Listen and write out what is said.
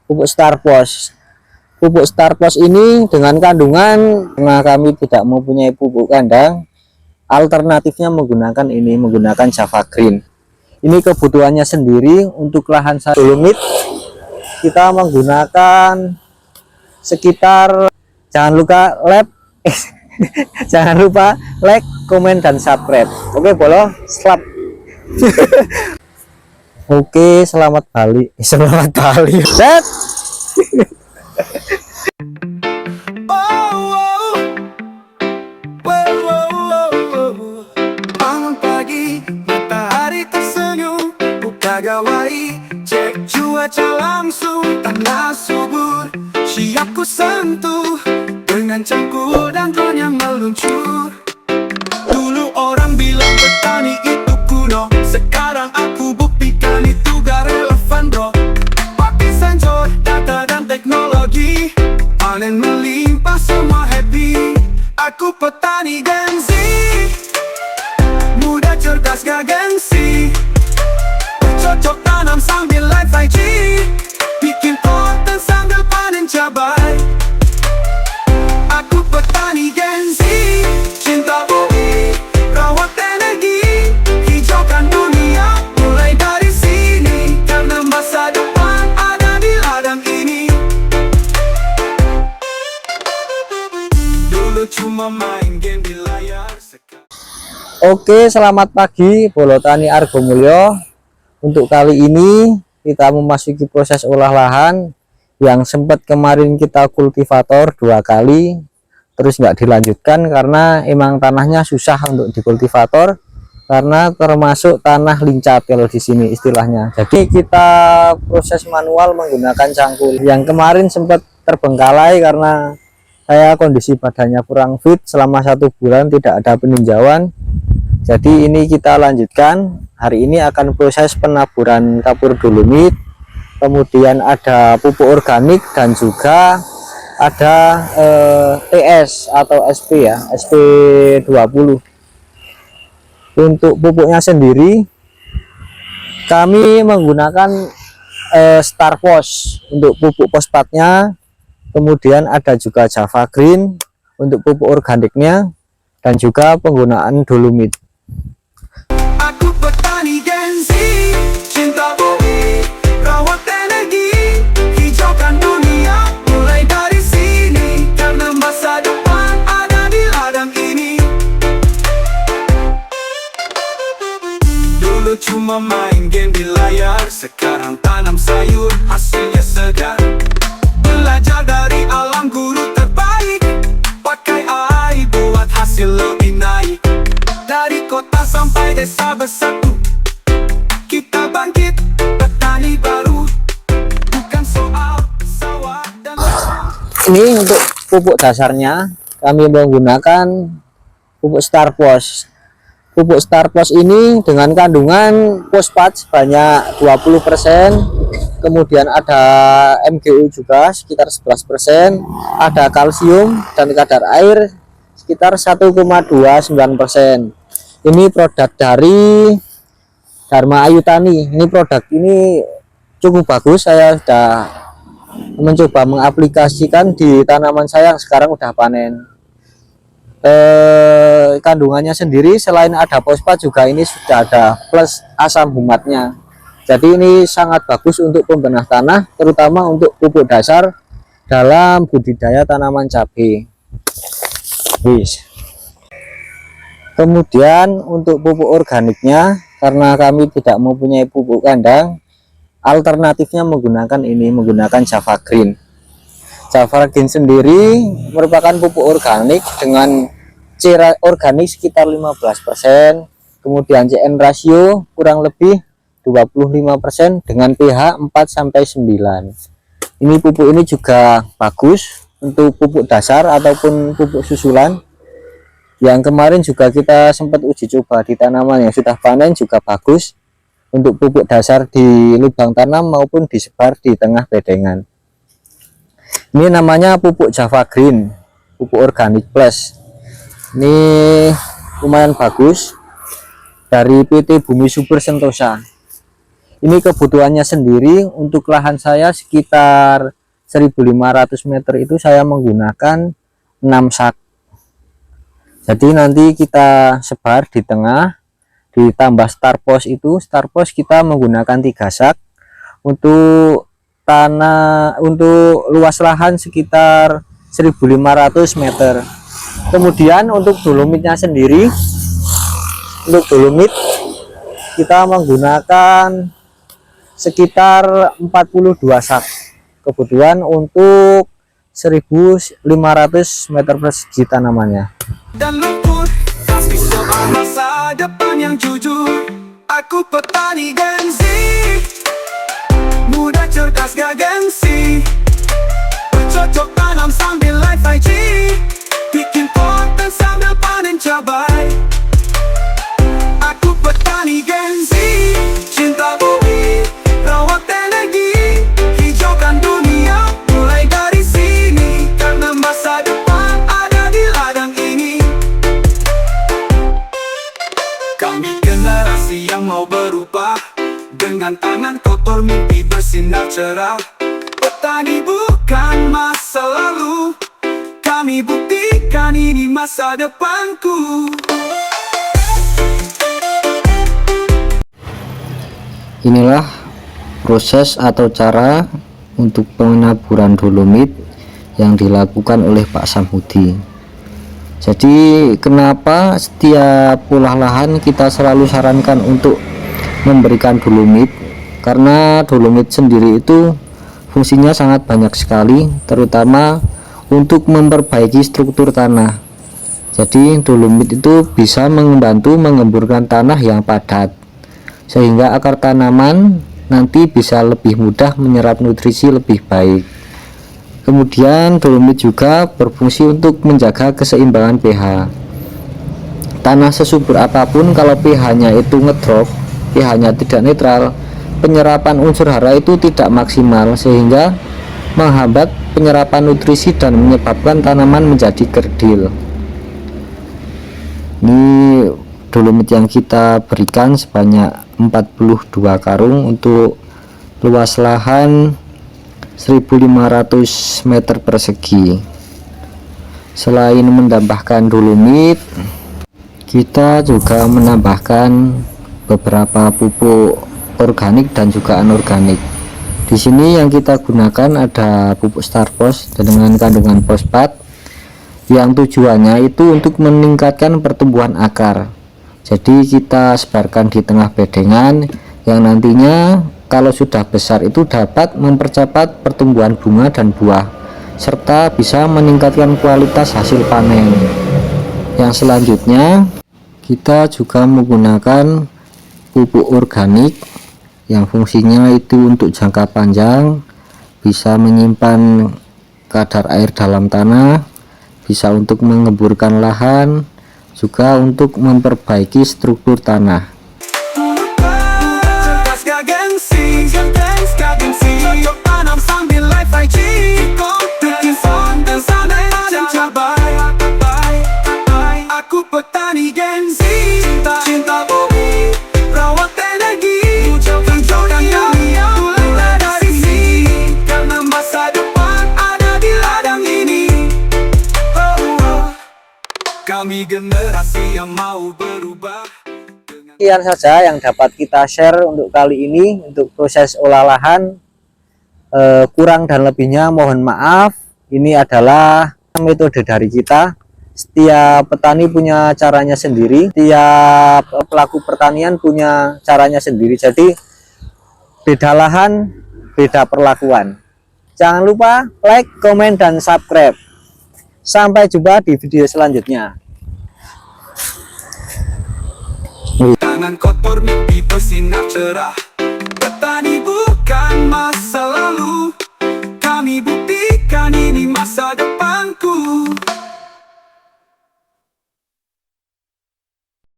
pupuk Starpos. Pupuk Starpos ini dengan kandungan, karena kami tidak mempunyai pupuk kandang, alternatifnya menggunakan Java Green. Ini kebutuhannya sendiri. Untuk lahan dolomit kita menggunakan sekitar, jangan lupa like, komen, dan subscribe. Oke, bolo, slap. Oke, selamat balik. Set. Bangun pagi, matahari tersenyum, buka gawai, cek cuaca langsung, tanah subur, siap ku sentuh, dengan cangkul dan drone yang meluncur. Dulu orang bilang petani itu kuno, sekarang aku buktikan itu gak relevan bro. Pakai sensor, data dan teknologi, panen melimpah semua happy. Aku petani Gen Z, muda cerdas gak gengsi, cocok tanam sambil live 5G, bikin konten sambil panen cabai. Aku petani Gen Z, cinta bumi, rawat energi, hijaukan dunia, mulai dari sini, karena masa depan ada di ladang ini. Dulu cuma main game di layar, sekarang. Oke, selamat pagi Bolo Tani Argo Mulyo. Untuk kali ini kita memasuki proses olah lahan yang sempat kemarin kita kultivator 2 kali, terus nggak dilanjutkan karena emang tanahnya susah untuk dikultivator, karena termasuk tanah lincatil di sini istilahnya. Jadi kita proses manual menggunakan cangkul. Yang kemarin sempat terbengkalai karena saya kondisi badannya kurang fit, selama 1 bulan tidak ada peninjauan. Jadi ini kita lanjutkan. Hari ini akan proses penaburan kapur dolomit, kemudian ada pupuk organik, dan juga ada TS atau SP ya, SP20. Untuk pupuknya sendiri kami menggunakan Starpos untuk pupuk fosfatnya, kemudian ada juga Java Green untuk pupuk organiknya, dan juga penggunaan dolomit. Aku petani Gen Z, cinta bumi, rawat energi, hijaukan dunia, mulai dari sini, karena masa depan ada di ladang ini. Dulu cuma main game di layar, sekarang tanam sayur, hasilnya segar. Belajar dari alam, guru terbaik, pakai AI buat hasil lebih naik. Dari kota sampai desa bersatu, kita bangkit, petani baru, bukan soal sawah dan. Ini untuk pupuk dasarnya kami menggunakan pupuk Starpos. Pupuk Starpos ini dengan kandungan fosfat sebanyak 20%, kemudian ada MgO juga sekitar 11%, ada kalsium dan kadar air sekitar 1,29%. Ini produk dari Dharma Ayu Tani. Ini produk ini cukup bagus. Saya sudah mencoba mengaplikasikan di tanaman saya yang sekarang udah panen. Kandungannya sendiri selain ada fosfat juga ini sudah ada plus asam humatnya. Jadi ini sangat bagus untuk pembenah tanah, terutama untuk pupuk dasar dalam budidaya tanaman cabai. Kemudian untuk pupuk organiknya, karena kami tidak mempunyai pupuk kandang, alternatifnya menggunakan Java Green. Java Green sendiri merupakan pupuk organik dengan C organik sekitar 15%, kemudian CN rasio kurang lebih 25% dengan pH 4-9. Ini pupuk ini juga bagus untuk pupuk dasar ataupun pupuk susulan. Yang kemarin juga kita sempat uji coba di tanaman yang sudah panen, juga bagus untuk pupuk dasar di lubang tanam maupun disebar di tengah bedengan. Ini namanya pupuk Java Green, pupuk organik plus. Ini lumayan bagus dari PT Bumi Subur Sentosa. Ini kebutuhannya sendiri. Untuk lahan saya sekitar 1500 meter itu saya menggunakan 6 sak. Jadi nanti kita sebar di tengah, ditambah starpos. Itu starpos kita menggunakan 3 sak. Untuk tanah, untuk luas lahan sekitar 1500 meter. Kemudian untuk dolomitnya sendiri, untuk dolomit kita menggunakan sekitar 42 sak. Kebutuhan untuk 1500 meter persegi tanamannya. Dan luput, tapi soal masa depan yang jujur. Aku petani Gen Z, muda cerdas gak gengsi, bercocok tanam sambil live IG, bikin konten sambil panen cabai. Aku petani Gen Z, cinta bumi, rawat energi, hijaukan dunia, mulai dari sini, karena masa depan ada di ladang ini. Kami generasi yang mau berubah, dengan tangan kotor mimpi bersinar cerah. Petani bukan masa lalu, kami buktikan ini masa depanku. Inilah proses atau cara untuk penaburan dolomit yang dilakukan oleh Pak Samhudi. Jadi kenapa setiap olah lahan kita selalu sarankan untuk memberikan dolomit? Karena dolomit sendiri itu fungsinya sangat banyak sekali, terutama untuk memperbaiki struktur tanah. Jadi dolomit itu bisa membantu mengemburkan tanah yang padat, sehingga akar tanaman nanti bisa lebih mudah menyerap nutrisi lebih baik. Kemudian dolomit juga berfungsi untuk menjaga keseimbangan pH. Tanah sesubur apapun kalau pH-nya itu ngedrop, pH-nya tidak netral, penyerapan unsur hara itu tidak maksimal, sehingga menghambat penyerapan nutrisi dan menyebabkan tanaman menjadi kerdil. Ini dolomit yang kita berikan sebanyak 42 karung untuk luas lahan 1500 meter persegi. Selain menambahkan dolomit, kita juga menambahkan beberapa pupuk organik dan juga anorganik. Di sini yang kita gunakan ada pupuk starpos dengan kandungan fosfat, yang tujuannya itu untuk meningkatkan pertumbuhan akar. Jadi kita sebarkan di tengah bedengan yang nantinya kalau sudah besar itu dapat mempercepat pertumbuhan bunga dan buah, serta bisa meningkatkan kualitas hasil panen. Yang selanjutnya kita juga menggunakan pupuk organik yang fungsinya itu untuk jangka panjang, bisa menyimpan kadar air dalam tanah, bisa untuk mengemburkan lahan, juga untuk memperbaiki struktur tanah. Aku petani Gen Z, cinta bumi, rawat energi, hijaukan dunia, mulai dari sini, karena masa depan ada di ladang ini. Kami generasi yang mau berubah. Sekian saja yang dapat kita share untuk kali ini. Untuk proses olah lahan, kurang dan lebihnya mohon maaf. Ini adalah metode dari kita. Setiap petani punya caranya sendiri, setiap pelaku pertanian punya caranya sendiri. Jadi beda lahan, beda perlakuan. Jangan lupa like, komen, dan subscribe. Sampai jumpa di video selanjutnya. Tangan kotor mimpi bersinar cerah.